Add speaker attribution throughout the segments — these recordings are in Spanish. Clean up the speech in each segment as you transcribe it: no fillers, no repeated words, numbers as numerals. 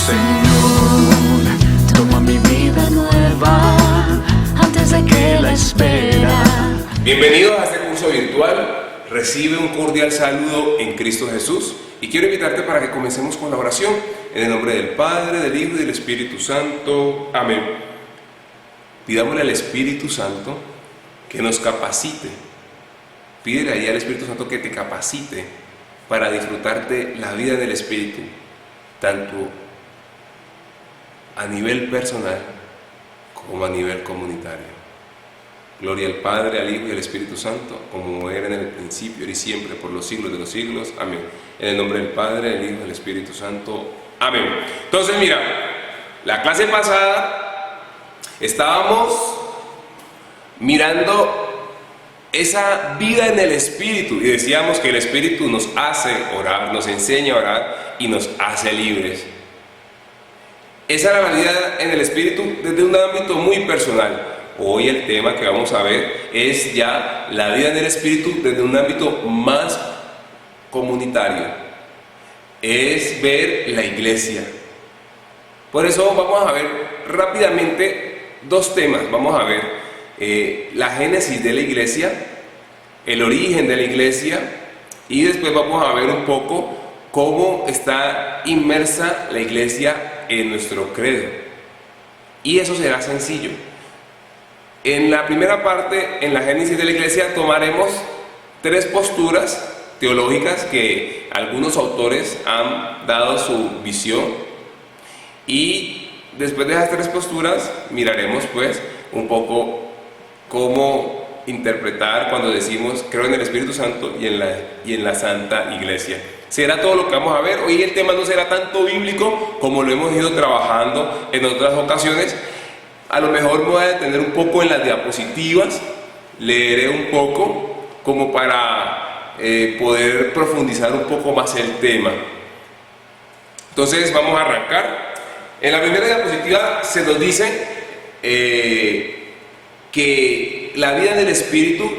Speaker 1: Señor, toma mi vida nueva antes de que la espera.
Speaker 2: Bienvenidos a este curso virtual. Recibe un cordial saludo en Cristo Jesús y quiero invitarte para que comencemos con la oración en el nombre del Padre, del Hijo y del Espíritu Santo. Amén. Pidámosle al Espíritu Santo que nos capacite. Pídele ahí al Espíritu Santo que te capacite para disfrutar de la vida del Espíritu, tanto a nivel personal como a nivel comunitario. Gloria al Padre, al Hijo y al Espíritu Santo, como era en el principio, y siempre, por los siglos de los siglos. Amén. En el nombre del Padre, del Hijo y del Espíritu Santo. Amén. Entonces, mira, la clase pasada estábamos mirando esa vida en el Espíritu y decíamos que el Espíritu nos hace orar, nos enseña a orar y nos hace libres. Esa es la realidad en el Espíritu desde un ámbito muy personal. Hoy el tema que vamos a ver es ya la vida en el Espíritu desde un ámbito más comunitario. Es ver la iglesia. Por eso vamos a ver rápidamente dos temas. Vamos a ver la génesis de la iglesia, el origen de la iglesia, y después vamos a ver un poco cómo está inmersa la iglesia en nuestro credo. Y eso será sencillo. En la primera parte, en la génesis de la iglesia, tomaremos tres posturas teológicas que algunos autores han dado su visión, y después de esas tres posturas miraremos pues un poco cómo interpretar cuando decimos creo en el Espíritu Santo y en la Santa Iglesia. Será todo lo que vamos a ver. Hoy el tema no será tanto bíblico como lo hemos ido trabajando en otras ocasiones. A lo mejor me voy a detener un poco en las diapositivas, leeré un poco como para poder profundizar un poco más el tema. Entonces vamos a arrancar. En la primera diapositiva se nos dice que la vida del Espíritu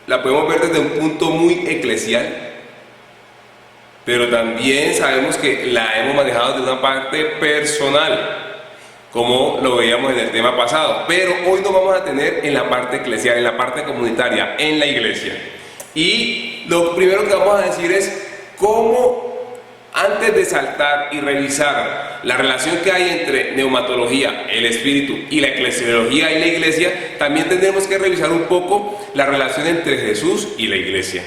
Speaker 2: la podemos ver desde un punto muy eclesial, pero también sabemos que la hemos manejado de una parte personal, como lo veíamos en el tema pasado. Pero hoy nos vamos a tener en la parte eclesial, en la parte comunitaria, en la iglesia. Y lo primero que vamos a decir es cómo, antes de saltar y revisar la relación que hay entre neumatología, el espíritu, y la eclesiología y la iglesia, también tendremos que revisar un poco la relación entre Jesús y la iglesia.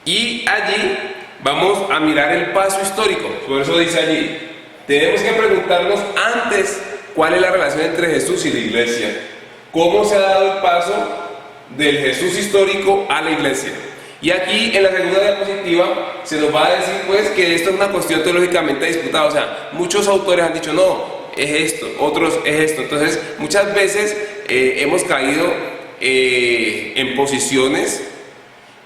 Speaker 2: Y allí vamos a mirar el paso histórico. Por eso dice allí, tenemos que preguntarnos antes cuál es la relación entre Jesús y la iglesia. ¿Cómo se ha dado el paso del Jesús histórico a la iglesia? Y aquí en la segunda diapositiva se nos va a decir pues que esto es una cuestión teológicamente disputada. O sea, muchos autores han dicho no, es esto, otros es esto. Entonces muchas veces hemos caído en posiciones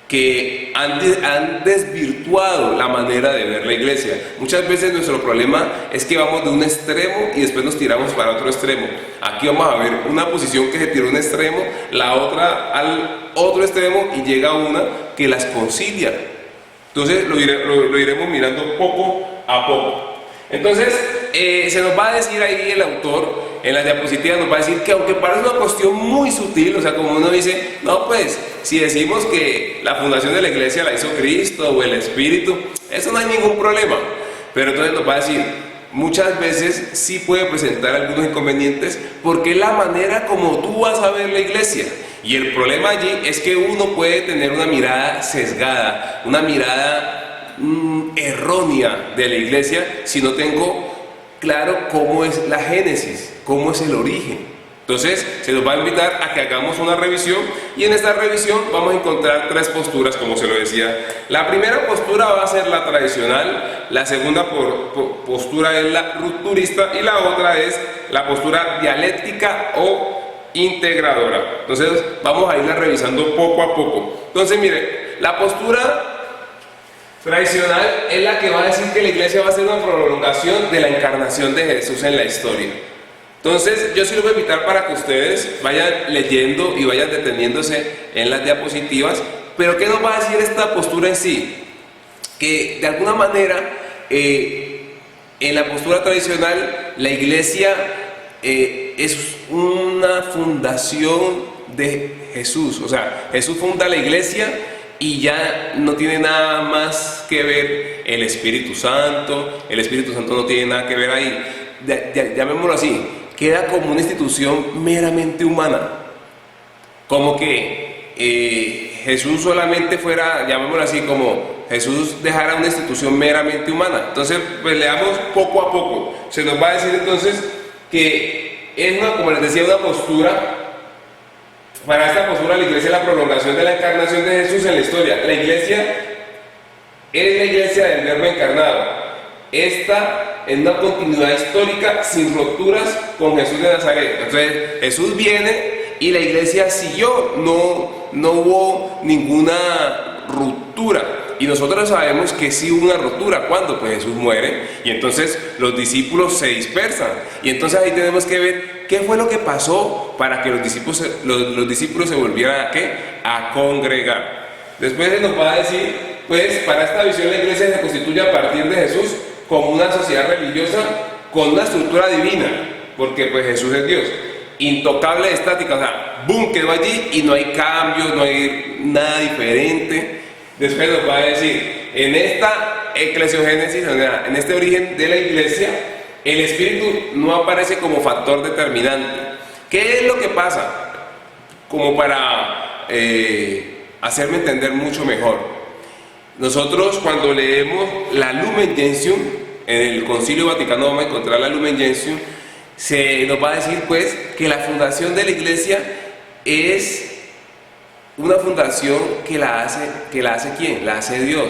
Speaker 2: que han desvirtuado la manera de ver la iglesia. Muchas veces nuestro problema es que vamos de un extremo y después nos tiramos para otro extremo. Aquí vamos a ver una posición que se tiró a un extremo, la otra al otro extremo, y llega una que las concilia. Entonces lo iremos mirando poco a poco. Entonces se nos va a decir ahí el autor en la diapositiva, nos va a decir que aunque parece una cuestión muy sutil, o sea, como uno dice, no, pues si decimos que la fundación de la iglesia la hizo Cristo o el Espíritu, eso no hay ningún problema. Pero entonces nos va a decir, muchas veces sí puede presentar algunos inconvenientes porque es la manera como tú vas a ver la iglesia. Y el problema allí es que uno puede tener una mirada sesgada, una mirada errónea de la iglesia si no tengo claro cómo es la génesis, cómo es el origen. Entonces se nos va a invitar a que hagamos una revisión, y en esta revisión vamos a encontrar tres posturas, como se lo decía. La primera postura va a ser la tradicional, la segunda postura es la rupturista, y la otra es la postura dialéctica o integradora. Entonces vamos a irla revisando poco a poco. Entonces mire, la postura tradicional es la que va a decir que la iglesia va a ser una prolongación de la encarnación de Jesús en la historia. Entonces yo sí los voy a invitar para que ustedes vayan leyendo y vayan deteniéndose en las diapositivas. Pero ¿qué nos va a decir esta postura en sí? Que de alguna manera en la postura tradicional, la iglesia es una fundación de Jesús. O sea, Jesús funda la iglesia y ya no tiene nada más que ver el Espíritu Santo. El Espíritu Santo no tiene nada que ver ahí. Llamémoslo así, queda como una institución meramente humana. Como que Jesús solamente fuera, llamémoslo así, como Jesús dejara una institución meramente humana. Entonces, pues leamos poco a poco. Se nos va a decir entonces que es una, como les decía, una postura. Para esta postura, la iglesia es la prolongación de la encarnación de Jesús en la historia. La iglesia es la iglesia del Verbo encarnado. Esta es una continuidad histórica sin rupturas con Jesús de Nazaret. Entonces, Jesús viene y la iglesia siguió, no hubo ninguna ruptura. Y nosotros sabemos que sí hubo una ruptura. ¿Cuándo? Pues Jesús muere y entonces los discípulos se dispersan. Y entonces ahí tenemos que ver qué fue lo que pasó para que los discípulos se volvieran a congregar. Después se nos va a decir, pues para esta visión la iglesia se constituye a partir de Jesús como una sociedad religiosa con una estructura divina, porque pues Jesús es Dios, intocable, estática, o sea, boom, quedó allí y no hay cambios, no hay nada diferente. Después nos va a decir, en esta eclesiogénesis, en este origen de la iglesia, el Espíritu no aparece como factor determinante. ¿Qué es lo que pasa? Como para hacerme entender mucho mejor. Nosotros cuando leemos la Lumen Gentium, en el Concilio Vaticano vamos a encontrar la Lumen Gentium, se nos va a decir pues que la fundación de la iglesia es una fundación que la hace ¿quién? La hace Dios,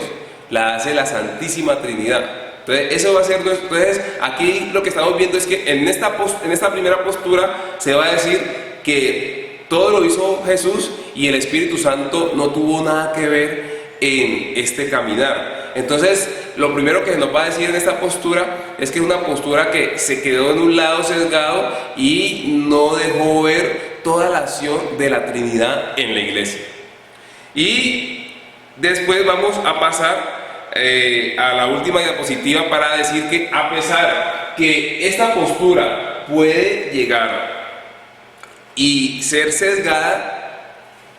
Speaker 2: la hace la Santísima Trinidad. Entonces eso va a ser, entonces aquí lo que estamos viendo es que en esta primera postura se va a decir que todo lo hizo Jesús y el Espíritu Santo no tuvo nada que ver en este caminar. Entonces lo primero que se nos va a decir en esta postura es que es una postura que se quedó en un lado sesgado y no dejó ver toda la acción de la Trinidad en la iglesia. Y después vamos a pasar a la última diapositiva para decir que a pesar que esta postura puede llegar y ser sesgada,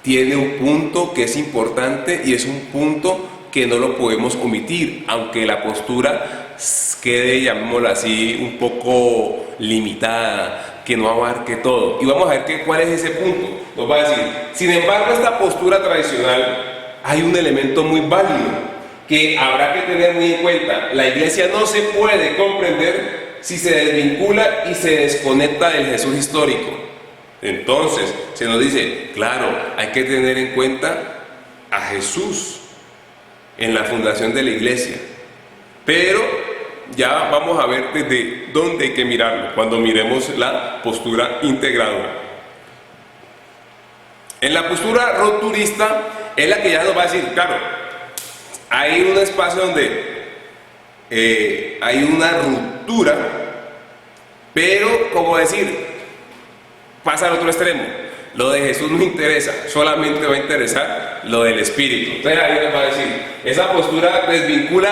Speaker 2: tiene un punto que es importante y es un punto que no lo podemos omitir, aunque la postura quede, llamémoslo así, un poco limitada, que no abarque todo. Y vamos a ver cuál es ese punto. Nos va a decir, sin embargo, esta postura tradicional, hay un elemento muy válido que habrá que tener muy en cuenta. La iglesia no se puede comprender si se desvincula y se desconecta del Jesús histórico. Entonces, se nos dice, claro, hay que tener en cuenta a Jesús en la fundación de la iglesia. Pero ya vamos a ver desde dónde hay que mirarlo, cuando miremos la postura integradora. En la postura rupturista es la que ya nos va a decir, claro, hay un espacio donde hay una ruptura, pero como decir, pasa al otro extremo. Lo de Jesús no interesa, solamente va a interesar lo del Espíritu. Entonces ahí nos va a decir, esa postura desvincula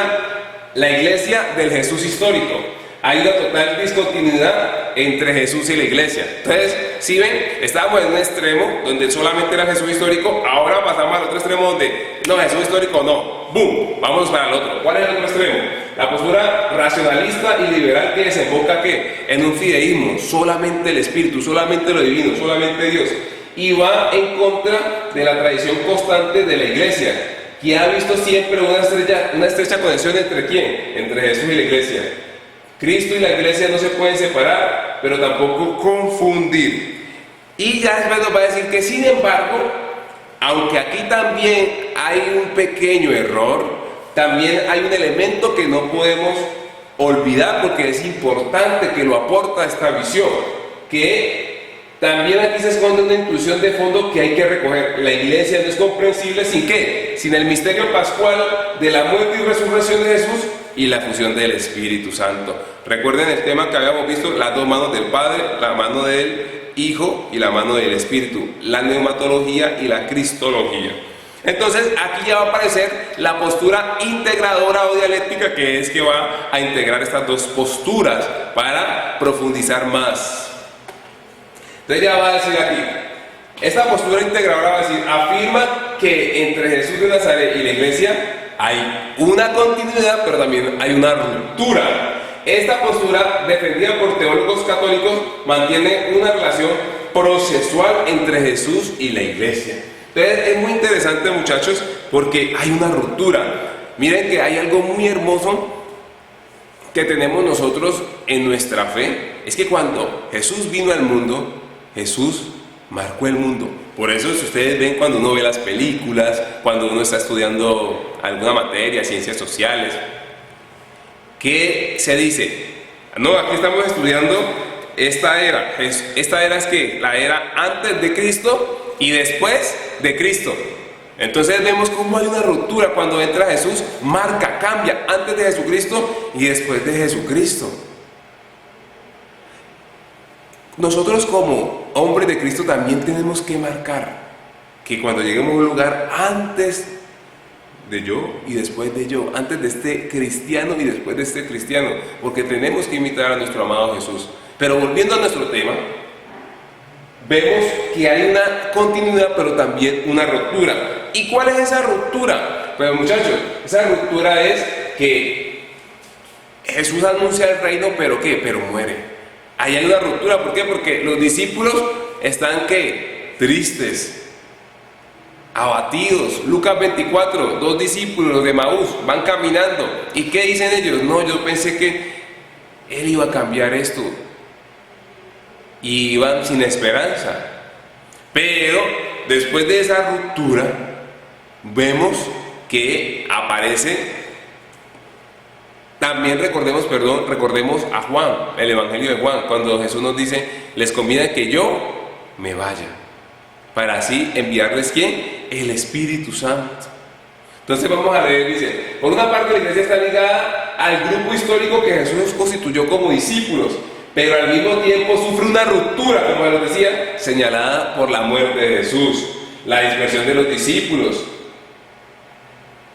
Speaker 2: la iglesia del Jesús histórico. Hay una total discontinuidad entre Jesús y la iglesia. Entonces, si ven, estábamos en un extremo donde solamente era Jesús histórico, ahora pasamos al otro extremo donde no, Jesús histórico no, ¡boom! Vamos para el otro. ¿Cuál es el otro extremo? La postura racionalista y liberal que desemboca ¿qué? En un fideísmo, solamente el Espíritu, solamente lo divino, solamente Dios. Y va en contra de la tradición constante de la iglesia, que ha visto siempre una estrecha conexión entre ¿quién? Entre Jesús y la iglesia. Cristo y la iglesia no se pueden separar, pero tampoco confundir. Y ya después nos va a decir que sin embargo, aunque aquí también hay un pequeño error, también hay un elemento que no podemos olvidar porque es importante, que lo aporta esta visión, que también aquí se esconde una inclusión de fondo que hay que recoger. La iglesia no es comprensible sin ¿qué? Sin el misterio pascual de la muerte y resurrección de Jesús y la fusión del Espíritu Santo. Recuerden el tema que habíamos visto, las dos manos del Padre, la mano del Hijo y la mano del Espíritu, la neumatología y la cristología. Entonces aquí ya va a aparecer la postura integradora o dialéctica, que es que va a integrar estas dos posturas para profundizar más. Entonces ya va a decir aquí, esta postura integradora va a decir, afirma que entre Jesús de Nazaret y la iglesia hay una continuidad, pero también hay una ruptura. Esta postura, defendida por teólogos católicos, mantiene una relación procesual entre Jesús y la iglesia. Entonces es muy interesante, muchachos, porque hay una ruptura. Miren que hay algo muy hermoso que tenemos nosotros en nuestra fe. Es que cuando Jesús vino al mundo, Jesús marcó el mundo. Por eso, si ustedes ven cuando uno ve las películas, cuando uno está estudiando alguna materia, ciencias sociales, ¿qué se dice? No, aquí estamos estudiando esta era. Esta era es que la era antes de Cristo y después de Cristo. Entonces vemos cómo hay una ruptura cuando entra Jesús, marca, cambia antes de Jesucristo y después de Jesucristo. Nosotros como hombres de Cristo también tenemos que marcar que cuando lleguemos a un lugar, antes de yo y después de yo, antes de este cristiano y después de este cristiano, porque tenemos que imitar a nuestro amado Jesús. Pero volviendo a nuestro tema, vemos que hay una continuidad, pero también una ruptura. ¿Y cuál es esa ruptura? Pues muchachos, esa ruptura es que Jesús anuncia el reino, pero ¿qué? Pero muere. Ahí hay una ruptura, ¿por qué? Porque los discípulos están ¿qué? Tristes, abatidos. Lucas 24, dos discípulos de Maús van caminando. ¿Y qué dicen ellos? No, yo pensé que Él iba a cambiar esto. Y iban sin esperanza. Pero después de esa ruptura, vemos que aparece. También recordemos a Juan, el Evangelio de Juan, cuando Jesús nos dice, les conviene que yo me vaya, para así enviarles ¿quién? El Espíritu Santo. Entonces vamos a leer, dice, por una parte la iglesia está ligada al grupo histórico que Jesús constituyó como discípulos, pero al mismo tiempo sufre una ruptura, como les decía, señalada por la muerte de Jesús, la dispersión de los discípulos.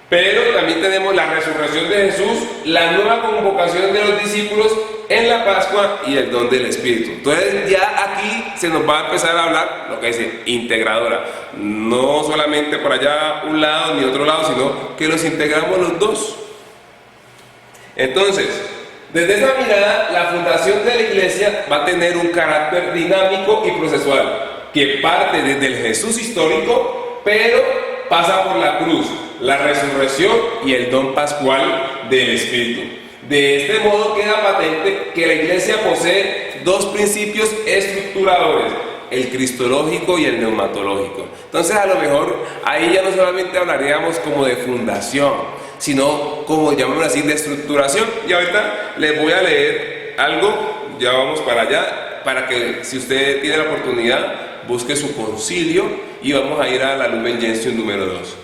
Speaker 2: Pero también tenemos la resurrección de Jesús, la nueva convocación de los discípulos en la Pascua y el don del Espíritu. Entonces ya aquí se nos va a empezar a hablar lo que dice integradora. No solamente por allá un lado ni otro lado, sino que los integramos los dos. Entonces, desde esa mirada, la fundación de la iglesia va a tener un carácter dinámico y procesual, que parte desde el Jesús histórico, pero pasa por la cruz, la resurrección y el don pascual del Espíritu. De este modo queda patente que la iglesia posee dos principios estructuradores, el cristológico y el neumatológico. Entonces a lo mejor ahí ya no solamente hablaríamos como de fundación, sino como llamémoslo así de estructuración. Y ahorita les voy a leer algo, ya vamos para allá, para que si usted tiene la oportunidad busque su concilio y vamos a ir a la Lumen Gentium número 2.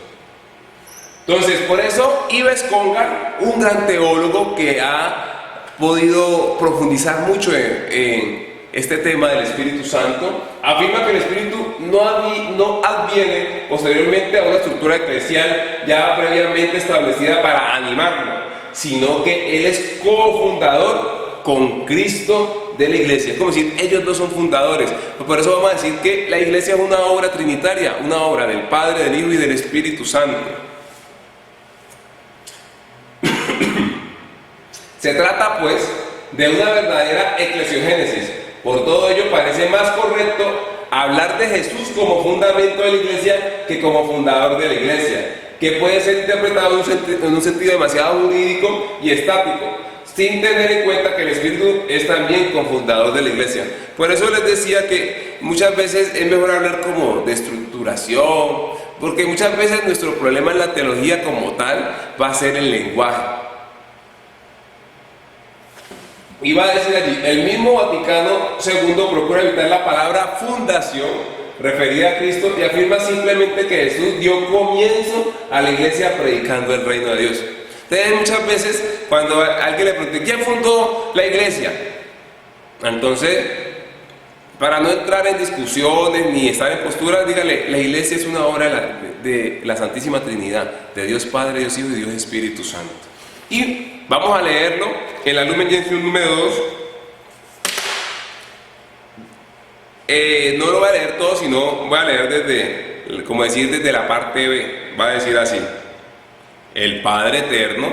Speaker 2: Entonces, por eso Yves Congar, un gran teólogo que ha podido profundizar mucho en este tema del Espíritu Santo, afirma que el Espíritu no adviene posteriormente a una estructura eclesial ya previamente establecida para animarlo, sino que Él es cofundador con Cristo de la iglesia. Es como decir, ellos dos son fundadores. Por eso vamos a decir que la iglesia es una obra trinitaria, una obra del Padre, del Hijo y del Espíritu Santo. Se trata pues de una verdadera eclesiogénesis. Por todo ello parece más correcto hablar de Jesús como fundamento de la iglesia que como fundador de la iglesia, que puede ser interpretado en un sentido demasiado jurídico y estático, sin tener en cuenta que el Espíritu es también cofundador de la iglesia. Por eso les decía que muchas veces es mejor hablar como de estructuración, porque muchas veces nuestro problema en la teología como tal va a ser el lenguaje. Iba a decir allí, el mismo Vaticano II procura evitar la palabra fundación referida a Cristo y afirma simplemente que Jesús dio comienzo a la iglesia predicando el reino de Dios. Entonces muchas veces cuando alguien le pregunta, ¿quién fundó la iglesia? Entonces para no entrar en discusiones ni estar en posturas, dígale, la iglesia es una obra de la Santísima Trinidad, de Dios Padre, Dios Hijo y Dios Espíritu Santo. Y vamos a leerlo en la Lumen Gentium número 2. No lo voy a leer todo, sino voy a leer desde la parte B. Va a decir así: el Padre Eterno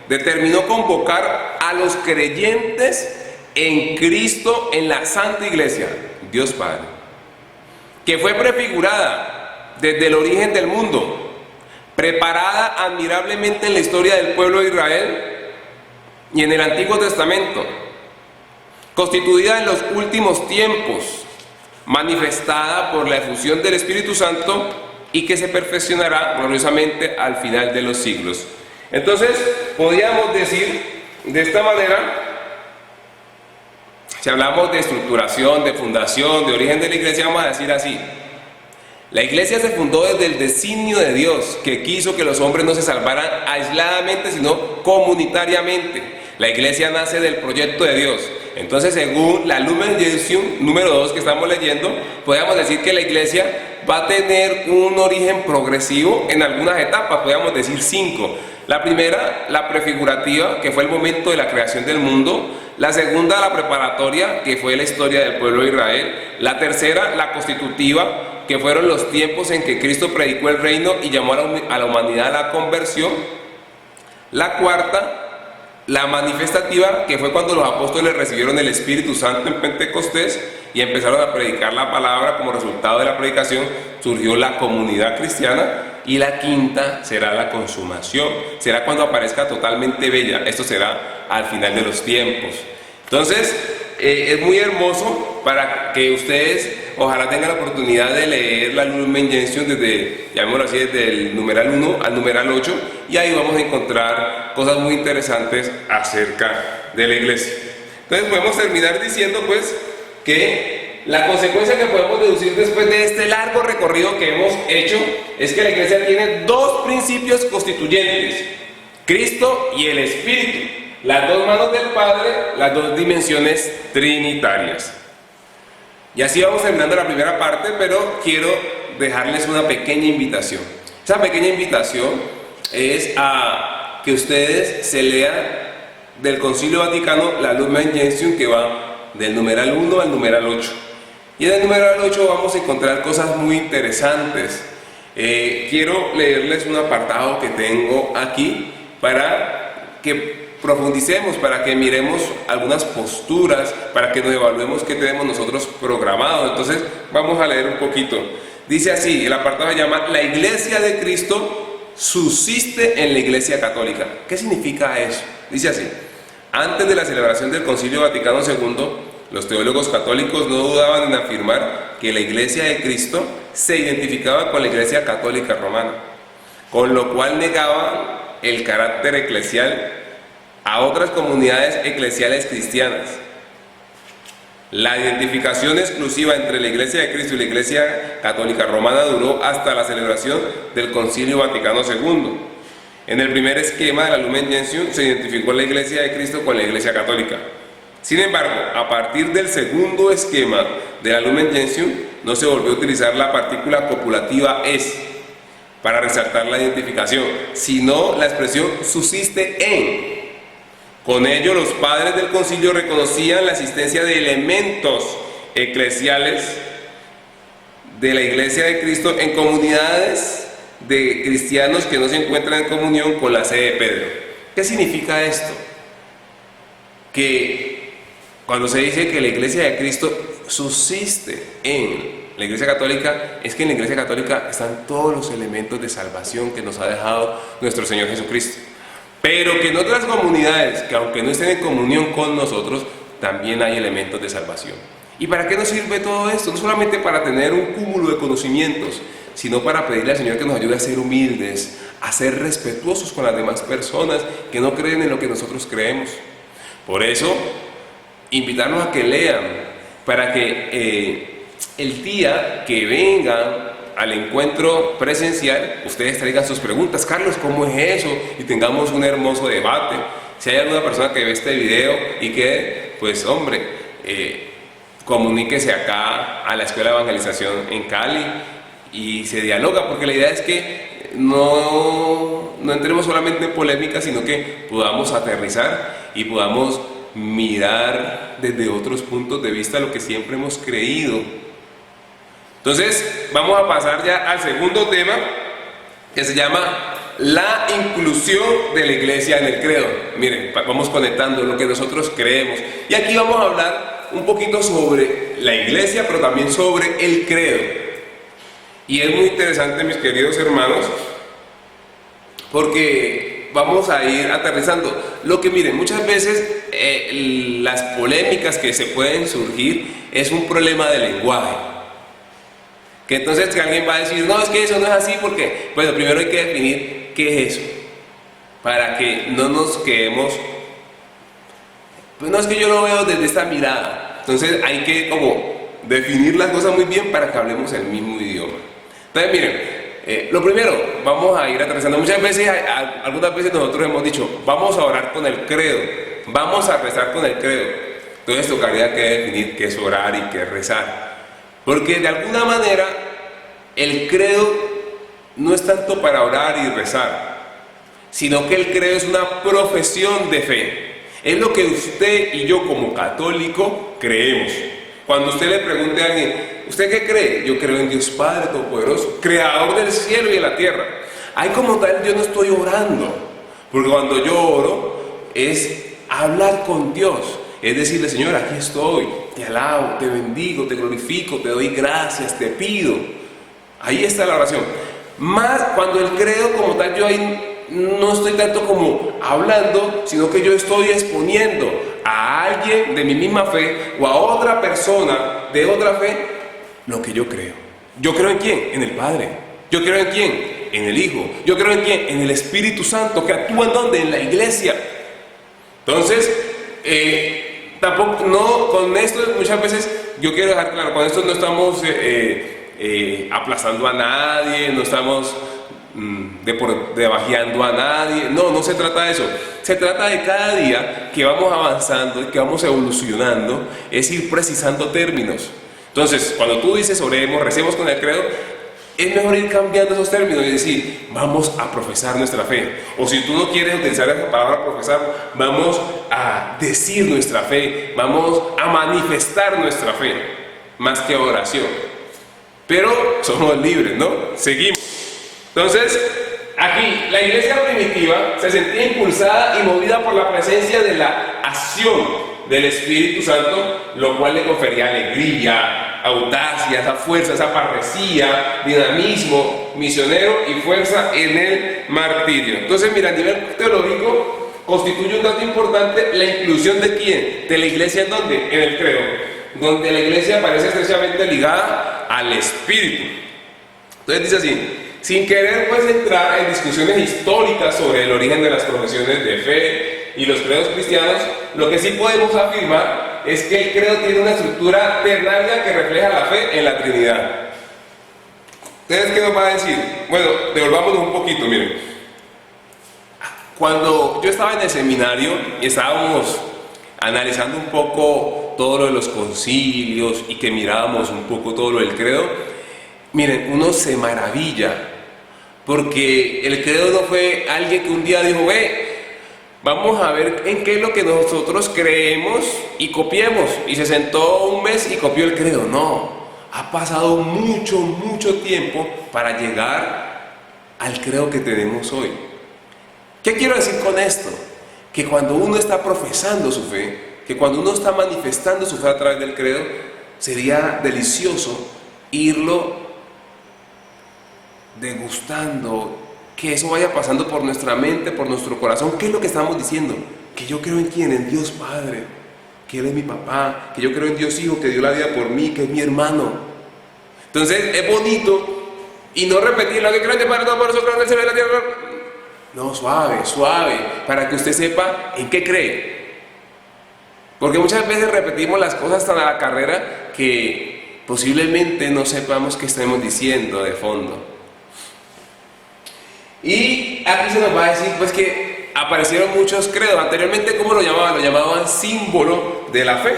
Speaker 2: determinó convocar a los creyentes en Cristo en la Santa Iglesia, Dios Padre, que fue prefigurada desde el origen del mundo, preparada admirablemente en la historia del pueblo de Israel y en el Antiguo Testamento, constituida en los últimos tiempos, manifestada por la efusión del Espíritu Santo y que se perfeccionará gloriosamente al final de los siglos. Entonces, podríamos decir de esta manera, si hablamos de estructuración, de fundación, de origen de la iglesia, vamos a decir así: la iglesia se fundó desde el designio de Dios, que quiso que los hombres no se salvaran aisladamente, sino comunitariamente. La iglesia nace del proyecto de Dios. Entonces, según la Lumen Gentium número 2 que estamos leyendo, podríamos decir que la iglesia va a tener un origen progresivo en algunas etapas, podríamos decir 5. La primera, la prefigurativa, que fue el momento de la creación del mundo. La segunda, la preparatoria, que fue la historia del pueblo de Israel. La tercera, la constitutiva, que fueron los tiempos en que Cristo predicó el reino y llamó a la humanidad a la conversión. La cuarta, la manifestativa, que fue cuando los apóstoles recibieron el Espíritu Santo en Pentecostés y empezaron a predicar la palabra. Como resultado de la predicación surgió la comunidad cristiana. Y la quinta será la consumación, será cuando aparezca totalmente bella. Esto será al final de los tiempos. Entonces, es muy hermoso para que ustedes ojalá tengan la oportunidad de leer la Lumen Gentium desde, llamémoslo así, desde el numeral 1 al numeral 8, y ahí vamos a encontrar cosas muy interesantes acerca de la iglesia. Entonces podemos terminar diciendo pues que la consecuencia que podemos deducir después de este largo recorrido que hemos hecho es que la iglesia tiene dos principios constituyentes: Cristo y el Espíritu, las dos manos del Padre, las dos dimensiones trinitarias. Y así vamos terminando la primera parte, pero quiero dejarles una pequeña invitación. Esa pequeña invitación es a que ustedes se lean del Concilio Vaticano la Lumen Gentium, que va del numeral 1 al numeral 8. Y en el numeral 8 vamos a encontrar cosas muy interesantes. Quiero leerles un apartado que tengo aquí para que profundicemos, para que miremos algunas posturas, para que nos evaluemos qué tenemos nosotros programado. Entonces vamos a leer un poquito. Dice así, el apartado se llama: la Iglesia de Cristo subsiste en la Iglesia Católica. ¿Qué significa eso? Dice así: antes de la celebración del Concilio Vaticano II, los teólogos católicos no dudaban en afirmar que la Iglesia de Cristo se identificaba con la Iglesia Católica Romana, con lo cual negaban el carácter eclesial a otras comunidades eclesiales cristianas. La identificación exclusiva entre la Iglesia de Cristo y la Iglesia Católica Romana duró hasta la celebración del Concilio Vaticano II. En el primer esquema de la Lumen Gentium se identificó la Iglesia de Cristo con la Iglesia Católica. Sin embargo, a partir del segundo esquema de la Lumen Gentium no se volvió a utilizar la partícula copulativa es para resaltar la identificación, sino la expresión subsiste en. Con ello, los padres del concilio reconocían la existencia de elementos eclesiales de la Iglesia de Cristo en comunidades de cristianos que no se encuentran en comunión con la sede de Pedro. ¿Qué significa esto? Que cuando se dice que la Iglesia de Cristo subsiste en la Iglesia Católica, es que en la Iglesia Católica están todos los elementos de salvación que nos ha dejado nuestro Señor Jesucristo. Pero que en otras comunidades, que aunque no estén en comunión con nosotros, también hay elementos de salvación. ¿Y para qué nos sirve todo esto? No solamente para tener un cúmulo de conocimientos, sino para pedirle al Señor que nos ayude a ser humildes, a ser respetuosos con las demás personas que no creen en lo que nosotros creemos. Por eso, invitarnos a que lean, para que el día que vengan al encuentro presencial, ustedes traigan sus preguntas. Carlos, ¿cómo es eso? Y tengamos un hermoso debate. Si hay alguna persona que ve este video y que, pues hombre, comuníquese acá a la Escuela de Evangelización en Cali y se dialoga, porque la idea es que no entremos solamente en polémica, sino que podamos aterrizar y podamos mirar desde otros puntos de vista lo que siempre hemos creído. Entonces, vamos a pasar ya al segundo tema, que se llama la inclusión de la iglesia en el credo. Miren, vamos conectando lo que nosotros creemos. Y aquí vamos a hablar un poquito sobre la iglesia, pero también sobre el credo. Y es muy interesante, mis queridos hermanos, porque vamos a ir aterrizando. Lo que miren, muchas veces las polémicas que se pueden surgir es un problema de lenguaje. Que entonces que alguien va a decir, no, es que eso no es así, porque, bueno, primero hay que definir qué es eso, para que no nos quedemos, pues no, es que yo lo veo desde esta mirada. Entonces hay que como definir las cosas muy bien para que hablemos el mismo idioma. Entonces miren, lo primero, vamos a ir aterrizando. Muchas veces, algunas veces nosotros hemos dicho, vamos a orar con el credo, vamos a rezar con el credo. Entonces tocaría que definir qué es orar y qué es rezar. Porque de alguna manera el credo no es tanto para orar y rezar, sino que el credo es una profesión de fe. Es lo que usted y yo como católico creemos. Cuando usted le pregunte a alguien, ¿usted qué cree? Yo creo en Dios Padre Todopoderoso, Creador del cielo y de la tierra. Ahí como tal yo no estoy orando, porque cuando yo oro es hablar con Dios. Es decirle, Señor, aquí estoy, te alabo, te bendigo, te glorifico, te doy gracias, te pido. Ahí está la oración. Más cuando el credo como tal, yo ahí no estoy tanto como hablando, sino que yo estoy exponiendo a alguien de mi misma fe o a otra persona de otra fe lo que yo creo. ¿Yo creo en quién? En el Padre. ¿Yo creo en quién? En el Hijo. ¿Yo creo en quién? En el Espíritu Santo, que actúa en ¿dónde? En la iglesia. Entonces, tampoco, no, con esto muchas veces, yo quiero dejar claro, con esto no estamos aplazando a nadie, no estamos debajeando a nadie, no se trata de eso, se trata de cada día que vamos avanzando y que vamos evolucionando, es ir precisando términos. Entonces, cuando tú dices oremos, recemos con el credo, es mejor ir cambiando esos términos y decir, vamos a profesar nuestra fe. O si tú no quieres utilizar esa palabra profesar, vamos a decir nuestra fe, vamos a manifestar nuestra fe, más que oración. Pero somos libres, ¿no? Seguimos. Entonces, aquí, la iglesia primitiva se sentía impulsada y movida por la presencia de la acción del Espíritu Santo, lo cual le confería alegría, audacia, esa fuerza, esa parresía, dinamismo misionero y fuerza en el martirio. Entonces, mira, a nivel teológico constituye un dato importante la inclusión de quién, de la iglesia, ¿en dónde? En el credo, donde la iglesia parece estrechamente ligada al Espíritu. Entonces dice así, sin querer pues entrar en discusiones históricas sobre el origen de las profesiones de fe y los credos cristianos, lo que sí podemos afirmar es que el credo tiene una estructura ternaria que refleja la fe en la Trinidad. ¿Ustedes qué nos va a decir? Bueno, devolvámonos un poquito, miren. Cuando yo estaba en el seminario y estábamos analizando un poco todo lo de los concilios y que mirábamos un poco todo lo del credo, miren, uno se maravilla, porque el credo no fue alguien que un día dijo, vamos a ver en qué es lo que nosotros creemos y copiemos, y se sentó un mes y copió el credo. No, ha pasado mucho tiempo para llegar al credo que tenemos hoy. ¿Qué quiero decir con esto? Que cuando uno está profesando su fe, que cuando uno está manifestando su fe a través del credo, sería delicioso irlo degustando, que eso vaya pasando por nuestra mente, por nuestro corazón. ¿Qué es lo que estamos diciendo? Que yo creo en quién, en Dios Padre, que Él es mi papá, que yo creo en Dios Hijo, que dio la vida por mí, que es mi hermano. Entonces es bonito, y no repetir lo que creo que Padre todo por eso creo en el cielo y la tierra. No, suave, para que usted sepa en qué cree. Porque muchas veces repetimos las cosas tan a la carrera que posiblemente no sepamos qué estamos diciendo de fondo. Y aquí se nos va a decir pues que aparecieron muchos credos. Anteriormente, ¿cómo lo llamaban? Lo llamaban símbolo de la fe.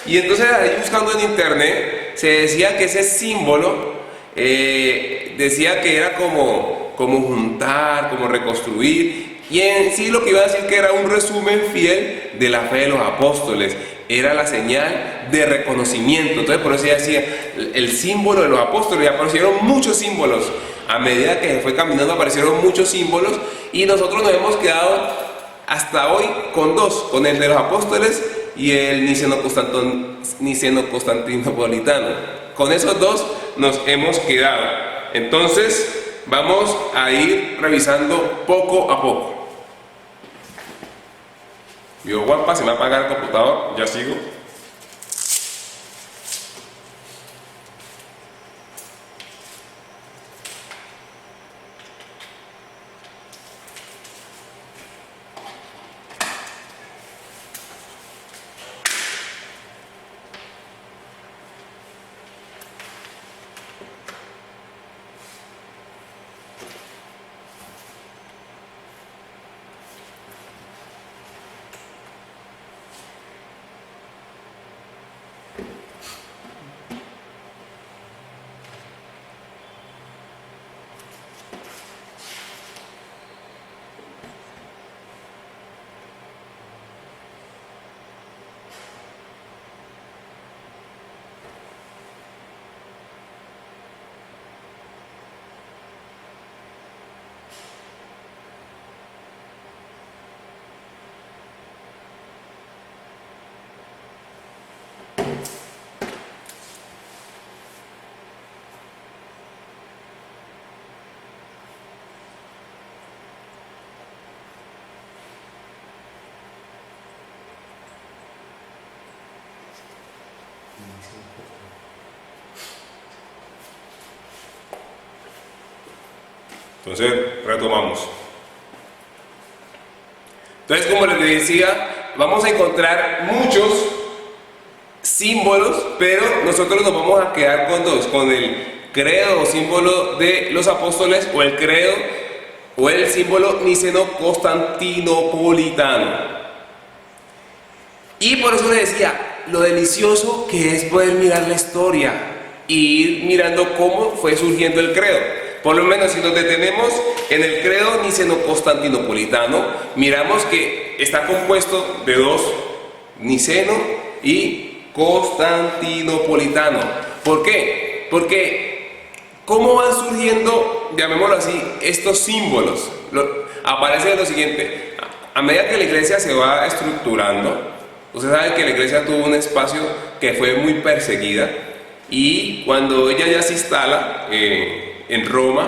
Speaker 2: Y entonces ahí buscando en internet se decía que ese símbolo decía que era como juntar, como reconstruir, y en sí lo que iba a decir que era un resumen fiel de la fe de los apóstoles, era la señal de reconocimiento. Entonces por eso ya decía el símbolo de los apóstoles, y aparecieron muchos símbolos, a medida que se fue caminando aparecieron muchos símbolos, y nosotros nos hemos quedado hasta hoy con dos, con el de los apóstoles y el niceno-constantinopolitano. Con esos dos nos hemos quedado. Entonces vamos a ir revisando poco a poco. Vio Juanpa, se me va a apagar el computador, ya sigo. Entonces retomamos. Entonces, como les decía, vamos a encontrar muchos símbolos, pero nosotros nos vamos a quedar con dos, con el credo o símbolo de los apóstoles, o el credo o el símbolo niceno-constantinopolitano. Y por eso les decía lo delicioso que es poder mirar la historia y ir mirando cómo fue surgiendo el credo. Por lo menos si nos detenemos en el credo niceno-constantinopolitano, miramos que está compuesto de dos, niceno y constantinopolitano. ¿Por qué? Porque ¿cómo van surgiendo, llamémoslo así, estos símbolos? Aparece lo siguiente: a medida que la iglesia se va estructurando, usted sabe que la iglesia tuvo un espacio que fue muy perseguida, y cuando ella ya se instala en Roma,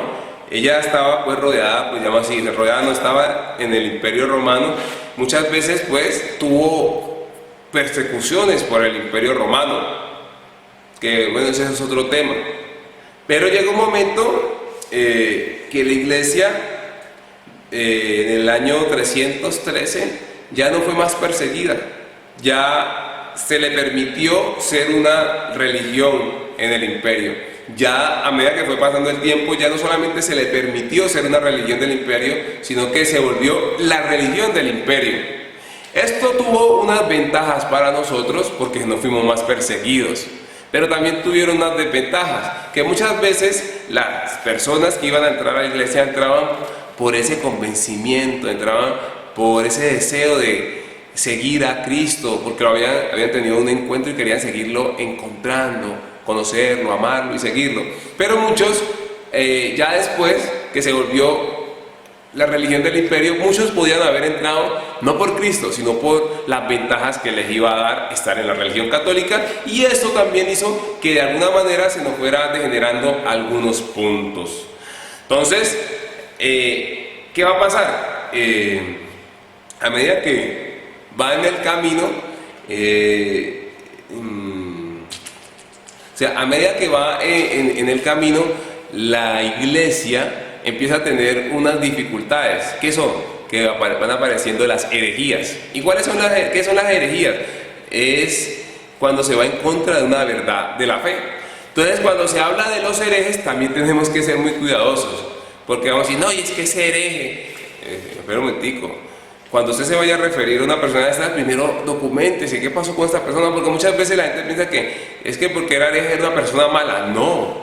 Speaker 2: ella estaba pues rodeada, pues llama así, rodeada, no estaba en el Imperio Romano. Muchas veces pues tuvo persecuciones por el Imperio Romano, que bueno, ese es otro tema. Pero llegó un momento que la iglesia en el año 313 ya no fue más perseguida, ya se le permitió ser una religión en el imperio. Ya a medida que fue pasando el tiempo, ya no solamente se le permitió ser una religión del imperio, sino que se volvió la religión del imperio. Esto tuvo unas ventajas para nosotros porque no fuimos más perseguidos, pero también tuvieron unas desventajas, que muchas veces las personas que iban a entrar a la iglesia entraban por ese convencimiento, entraban por ese deseo de seguir a Cristo, porque habían tenido un encuentro y querían seguirlo encontrando, conocerlo, amarlo y seguirlo. Pero muchos, ya después que se volvió la religión del imperio, muchos podían haber entrado no por Cristo, sino por las ventajas que les iba a dar estar en la religión católica, y esto también hizo que de alguna manera se nos fuera degenerando algunos puntos. Entonces, ¿qué va a pasar? A medida que va en el camino, o sea, a medida que va en el camino, la iglesia empieza a tener unas dificultades. ¿Qué son? Que van apareciendo las herejías. ¿Y qué son las herejías? Es cuando se va en contra de una verdad de la fe. Entonces, cuando se habla de los herejes, también tenemos que ser muy cuidadosos, porque vamos a decir, no, y es que ese hereje, espera un momentico, cuando usted se vaya a referir a una persona de estas, primero documentese qué pasó con esta persona, porque muchas veces la gente piensa que es que porque era hereje era una persona mala. No,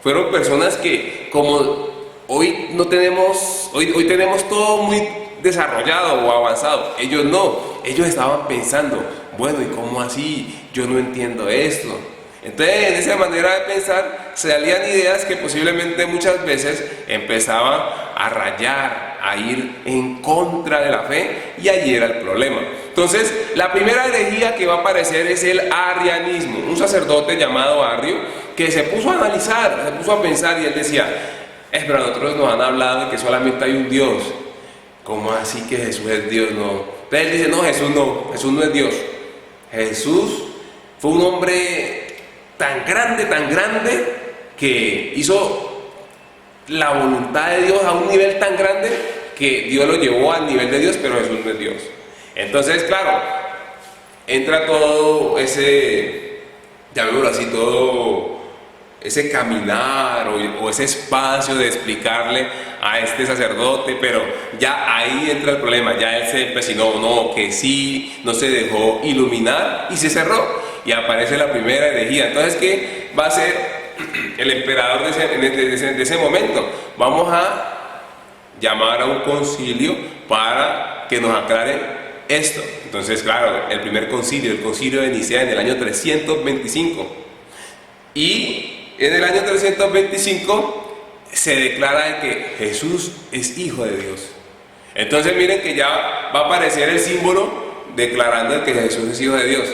Speaker 2: fueron personas que como hoy no tenemos, hoy tenemos todo muy desarrollado o avanzado, ellos no, ellos estaban pensando, bueno, ¿y cómo así? Yo no entiendo esto. Entonces, en esa manera de pensar, se salían ideas que posiblemente muchas veces empezaban a rayar, a ir en contra de la fe, y allí era el problema. Entonces, la primera herejía que va a aparecer es el arrianismo. Un sacerdote llamado Arrio que se puso a analizar, se puso a pensar, y él decía, pero a nosotros nos han hablado de que solamente hay un Dios. ¿Cómo así que Jesús es Dios? No. Entonces él dice, no, Jesús no es Dios. Jesús fue un hombre tan grande, que hizo la voluntad de Dios a un nivel tan grande que Dios lo llevó al nivel de Dios, pero Jesús no es Dios. Entonces, claro, entra todo ese, llamémoslo así, todo ese caminar o ese espacio de explicarle a este sacerdote, pero ya ahí entra el problema, ya él se empecinó, no, que sí, no se dejó iluminar y se cerró. Y aparece la primera herejía. Entonces, ¿qué va a ser el emperador de ese momento? Vamos a llamar a un concilio para que nos aclare esto. Entonces, claro, el primer concilio, el concilio de Nicea en el año 325. Y en el año 325 se declara de que Jesús es hijo de Dios. Entonces, miren que ya va a aparecer el símbolo declarando que Jesús es hijo de Dios.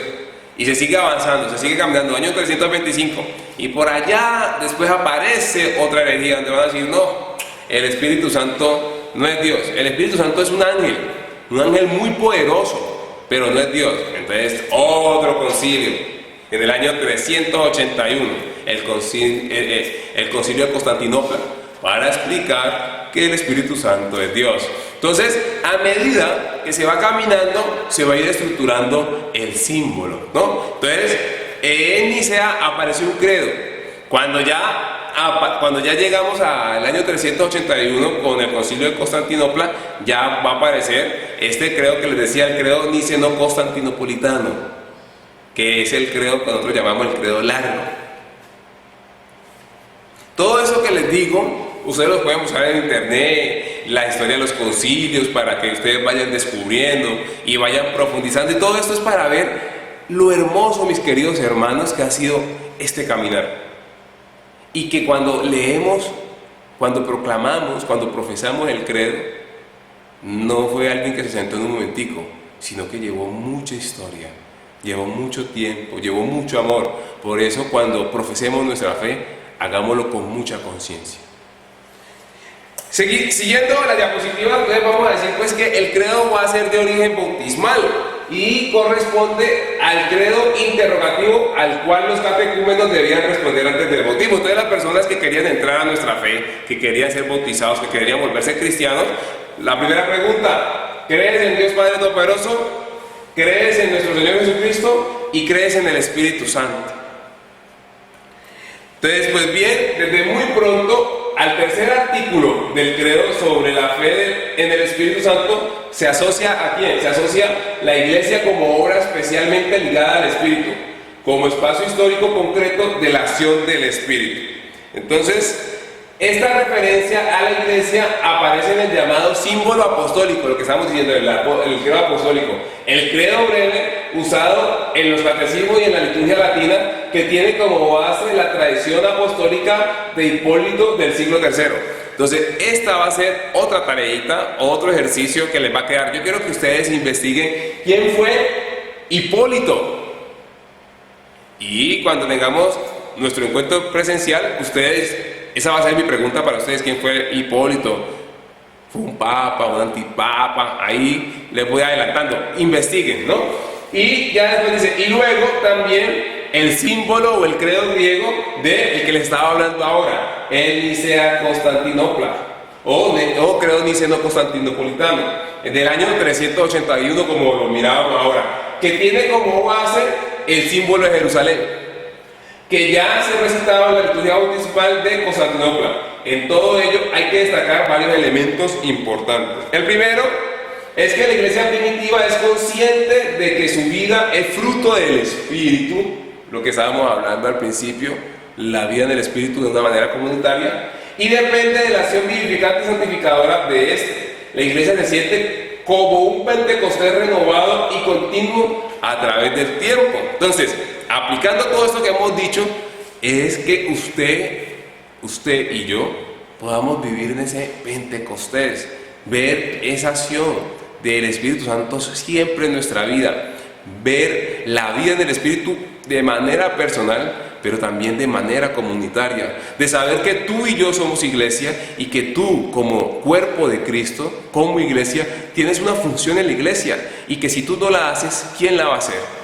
Speaker 2: Y se sigue avanzando, se sigue caminando, año 325. Y por allá después aparece otra herejía donde van a decir, no, el Espíritu Santo no es Dios. El Espíritu Santo es un ángel muy poderoso, pero no es Dios. Entonces, otro concilio, en el año 381, el concilio de Constantinopla, para explicar que el Espíritu Santo es Dios. Entonces, a medida que se va caminando, se va a ir estructurando el símbolo, ¿no? Entonces, en Nicea apareció un credo. Cuando ya llegamos al año 381 con el concilio de Constantinopla, ya va a aparecer este credo que les decía, el credo niceno-constantinopolitano, que es el credo que nosotros llamamos el credo largo. Todo eso que les digo, ustedes los pueden buscar en internet, la historia de los concilios, para que ustedes vayan descubriendo y vayan profundizando. Y todo esto es para ver lo hermoso, mis queridos hermanos, que ha sido este caminar. Y que cuando leemos, cuando proclamamos, cuando profesamos el credo, no fue alguien que se sentó en un momentico, sino que llevó mucha historia, llevó mucho tiempo, llevó mucho amor. Por eso, cuando profesemos nuestra fe, hagámoslo con mucha conciencia. Siguiendo la diapositiva, entonces vamos a decir pues que el credo va a ser de origen bautismal y corresponde al credo interrogativo al cual los catecúmenos debían responder antes del bautismo. Entonces las personas que querían entrar a nuestra fe, que querían ser bautizados, que querían volverse cristianos, la primera pregunta: ¿crees en Dios Padre Todopoderoso? ¿Crees en nuestro Señor Jesucristo? ¿Y crees en el Espíritu Santo? Entonces, pues bien, desde muy pronto al tercer artículo del credo sobre la fe en el Espíritu Santo, se asocia ¿a quién? Se asocia la Iglesia como obra especialmente ligada al Espíritu, como espacio histórico concreto de la acción del Espíritu. Entonces, esta referencia a la Iglesia aparece en el llamado símbolo apostólico, lo que estamos diciendo, el credo apostólico, el credo breve usado en los catecismos y en la liturgia latina, que tiene como base la tradición apostólica de Hipólito del siglo III. Entonces, esta va a ser otra tareita, otro ejercicio que les va a quedar. Yo quiero que ustedes investiguen quién fue Hipólito. Y cuando tengamos nuestro encuentro presencial, esa va a ser mi pregunta para ustedes: ¿quién fue Hipólito? ¿Fue un papa, un antipapa? Ahí les voy adelantando. Investiguen, ¿no? Y ya después dice, y luego también el símbolo o el credo griego del que les estaba hablando ahora, el Nicea Constantinopla, o credo niceno-constantinopolitano, del año 381, como lo mirábamos ahora, que tiene como base el símbolo de Jerusalén, que ya se recitaba en la liturgia bautismal de Constantinopla. En todo ello hay que destacar varios elementos importantes. El primero es que la iglesia primitiva es consciente de que su vida es fruto del Espíritu, lo que estábamos hablando al principio, la vida en el Espíritu de una manera comunitaria, y depende de la acción vivificante y santificadora de este. La iglesia se siente como un Pentecostés renovado y continuo a través del tiempo. Entonces, aplicando todo esto que hemos dicho, es que usted y yo podamos vivir en ese Pentecostés, ver esa acción del Espíritu Santo siempre en nuestra vida, ver la vida en el Espíritu de manera personal, pero también de manera comunitaria, de saber que tú y yo somos iglesia y que tú como cuerpo de Cristo, como iglesia, tienes una función en la iglesia y que si tú no la haces, ¿quién la va a hacer?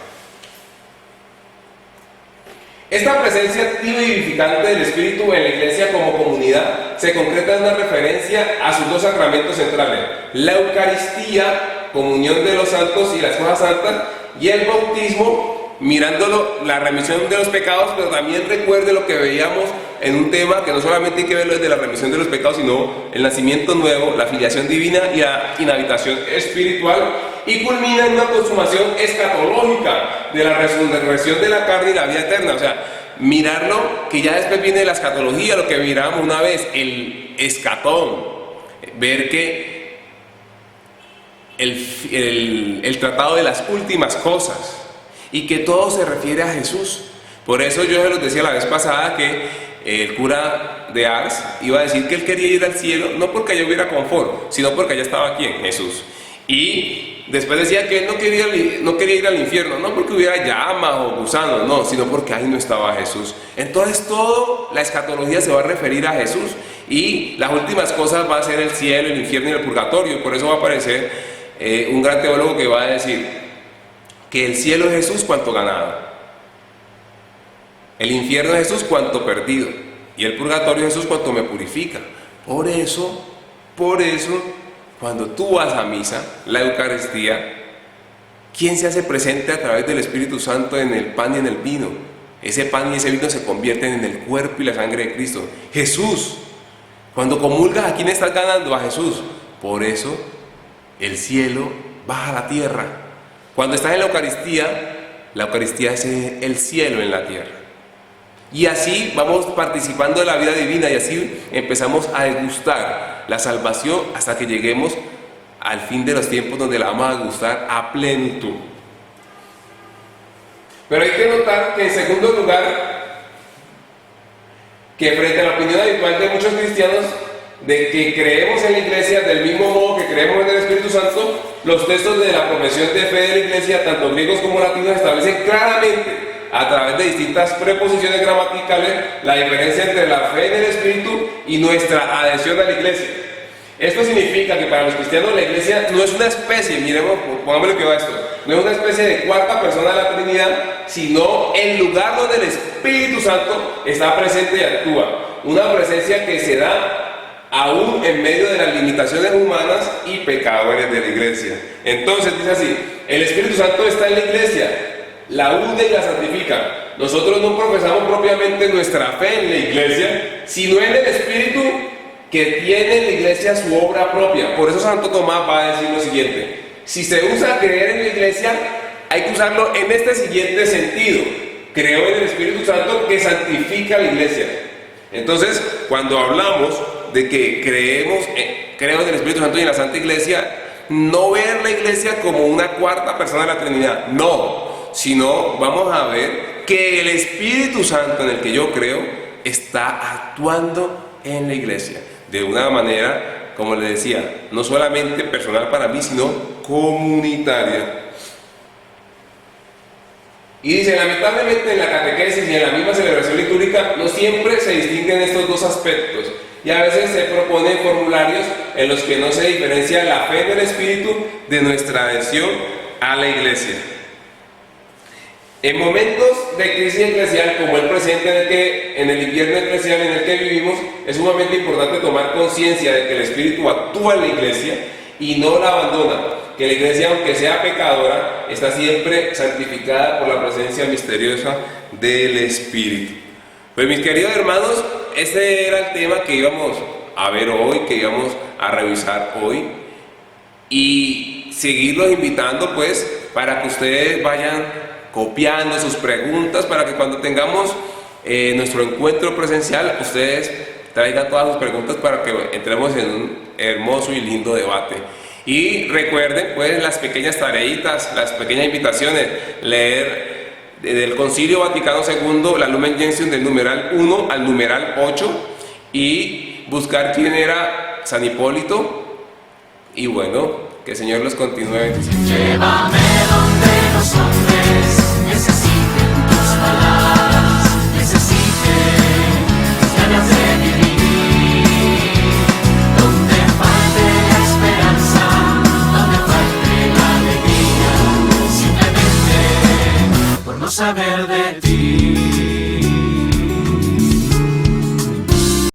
Speaker 2: Esta presencia activa y vivificante del Espíritu en la iglesia como comunidad se concreta en una referencia a sus dos sacramentos centrales: la Eucaristía, comunión de los santos y las cosas santas, y el bautismo, mirándolo, la remisión de los pecados, pero también recuerde lo que veíamos en un tema que no solamente hay que verlo desde la remisión de los pecados, sino el nacimiento nuevo, la filiación divina y la inhabitación espiritual, y culmina en una consumación escatológica de la resurrección de la carne y la vida eterna. O sea, mirarlo, que ya después viene la escatología, lo que miramos una vez, el escatón, ver que el tratado de las últimas cosas, y que todo se refiere a Jesús. Por eso yo se los decía la vez pasada que el cura de Ars iba a decir que él quería ir al cielo, no porque allá hubiera confort, sino porque allá estaba ¿quién? Jesús. Y después decía que él no quería ir al infierno, no porque hubiera llamas o gusanos, no, sino porque ahí no estaba Jesús. Entonces todo la escatología se va a referir a Jesús, y las últimas cosas va a ser el cielo, el infierno y el purgatorio. Por eso va a aparecer un gran teólogo que va a decir que el cielo es Jesús cuanto ganado, el infierno es Jesús cuanto perdido, y el purgatorio es Jesús cuanto me purifica. Por eso, cuando tú vas a misa, la Eucaristía, ¿quién se hace presente a través del Espíritu Santo en el pan y en el vino? Ese pan y ese vino se convierten en el cuerpo y la sangre de Cristo, Jesús. Cuando comulgas, ¿a quién estás ganando? A Jesús. Por eso el cielo baja a la tierra. Cuando estás en la Eucaristía es el cielo en la tierra. Y así vamos participando de la vida divina, y así empezamos a degustar la salvación hasta que lleguemos al fin de los tiempos, donde la vamos a gustar a plenitud. Pero hay que notar que, en segundo lugar, que frente a la opinión habitual de muchos cristianos de que creemos en la iglesia del mismo modo que creemos en el Espíritu Santo, los textos de la profesión de fe de la iglesia, tanto griegos como latinos, establecen claramente, a través de distintas preposiciones gramaticales, la diferencia entre la fe en el Espíritu y nuestra adhesión a la iglesia. Esto significa que para los cristianos la iglesia no es una especie, miremos, pongamos lo que va esto, no es una especie de cuarta persona de la Trinidad, sino el lugar donde el Espíritu Santo está presente y actúa. Una presencia que se da aún en medio de las limitaciones humanas y pecadores de la iglesia. Entonces dice así: el Espíritu Santo está en la iglesia, la une y la santifica. Nosotros no profesamos propiamente nuestra fe en la iglesia, sino en el Espíritu que tiene en la iglesia su obra propia. Por eso Santo Tomás va a decir lo siguiente: si se usa creer en la iglesia, hay que usarlo en este siguiente sentido: creo en el Espíritu Santo que santifica la iglesia. Entonces, cuando hablamos de que creo en el Espíritu Santo y en la Santa Iglesia, no ver la iglesia como una cuarta persona de la Trinidad, no, sino vamos a ver que el Espíritu Santo en el que yo creo está actuando en la iglesia de una manera, como les decía, no solamente personal para mí, sino comunitaria. Y dice, lamentablemente en la catequesis y en la misma celebración litúrgica no siempre se distinguen estos dos aspectos, y a veces se proponen formularios en los que no se diferencia la fe del Espíritu de nuestra adhesión a la iglesia. En momentos de crisis eclesial como el presente, en el invierno eclesial en el que vivimos, es sumamente importante tomar conciencia de que el Espíritu actúa en la iglesia y no la abandona, que la iglesia, aunque sea pecadora, está siempre santificada por la presencia misteriosa del Espíritu. Pues mis queridos hermanos, este era el tema que íbamos a ver hoy, que íbamos a revisar hoy, y seguirlos invitando pues para que ustedes vayan copiando sus preguntas, para que cuando tengamos nuestro encuentro presencial ustedes traigan todas sus preguntas para que entremos en un hermoso y lindo debate. Y recuerden pues las pequeñas tareitas, las pequeñas invitaciones, leer del Concilio Vaticano II la Lumen Gentium del numeral 1 al numeral 8 y buscar quién era San Hipólito. Y bueno, que el Señor los continúe bendiciendo.
Speaker 1: Llévame donde los hombres